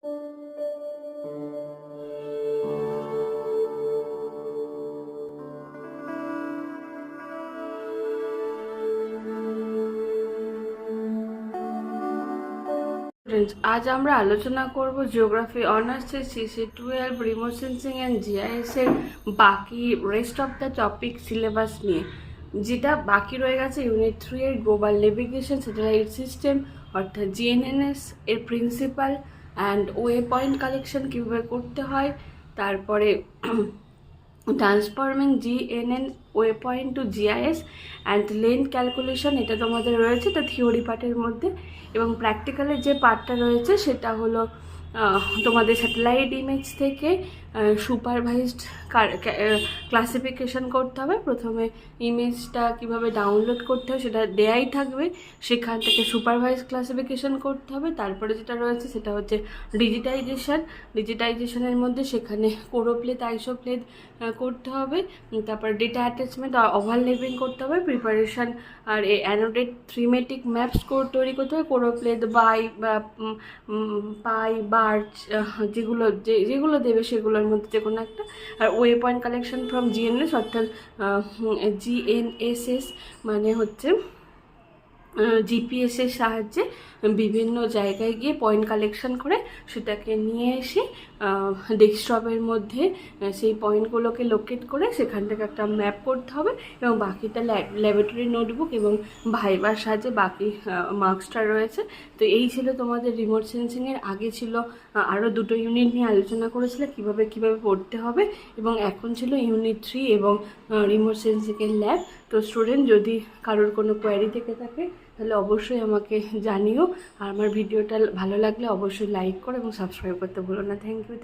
আজ আমরা আলোচনা করব জিওগ্রাফি অনার্সের CC12 remote sensing and GIS এর বাকি rest of the topic syllabus নিয়ে, যেটা বাকি রয়ে গেছে ইউনিট 3 এর গ্লোবাল নেভিগেশন স্যাটেলাইট সিস্টেম অর্থাৎ GNSS এর principal and way point collection কীভাবে করতে হয়, তারপরে transforming GNN way point to GIS and length calculation, এটা তোমাদের রয়েছে, এটা থিওরি পার্টের মধ্যে। এবং প্র্যাকটিক্যালের যে পার্টটা রয়েছে সেটা হলো তোমাদের স্যাটেলাইট ইমেজ থেকে সুপারভাইজড ক্লাসিফিকেশন করতে হবে। প্রথমে ইমেজটা কিভাবে ডাউনলোড করতে হবে সেটা দেয়াই থাকবে, সেখান থেকে সুপারভাইজ ক্লাসিফিকেশন করতে হবে। তারপরে যেটা রয়েছে সেটা হচ্ছে ডিজিটাইজেশনের মধ্যে সেখানে কোরোপ্লেথ আইসোপ্লেথ করতে হবে। তারপর ডেটা অ্যাটাচমেন্ট ওভারলেপিং করতে হবে, প্রিপারেশন আর অ্যানোটেড থ্রিমেটিক ম্যাপস তৈরি করতে হবে, কোরোপ্লেথ পাই বার্চ যেগুলো দেবে সেগুলোর মধ্যে যে কোনো একটা। আর way point collection from GNSS অর্থাৎ GNSS মানে হচ্ছে জিপিএসের সাহায্যে বিভিন্ন জায়গায় গিয়ে পয়েন্ট কালেকশন করে সেটাকে নিয়ে এসে ডেস্কটপের মধ্যে সেই পয়েন্টগুলোকে লোকেট করে সেখান থেকে একটা ম্যাপ করতে হবে, এবং বাকিটা ল্যাবরেটরি নোটবুক এবং ভাইবার সাহায্যে বাকি মার্কসটা রয়েছে। তো এই ছিল তোমাদের রিমোট সেন্সিংয়ের। আগে ছিল আরও দুটো ইউনিট নিয়ে আলোচনা করেছিল কিভাবে পড়তে হবে, এবং এখন ছিল ইউনিট 3 এবং রিমোট সেন্সিংয়ের ল্যাব। তো স্টুডেন্ট, যদি কারোর কোনো কোয়ারি থেকে থাকে তাহলে অবশ্যই আমাকে জানিও, আর আমার ভিডিওটা ভালো লাগলে অবশ্যই লাইক করো এবং সাবস্ক্রাইব করতে ভুলো না।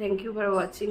Thank you for watching.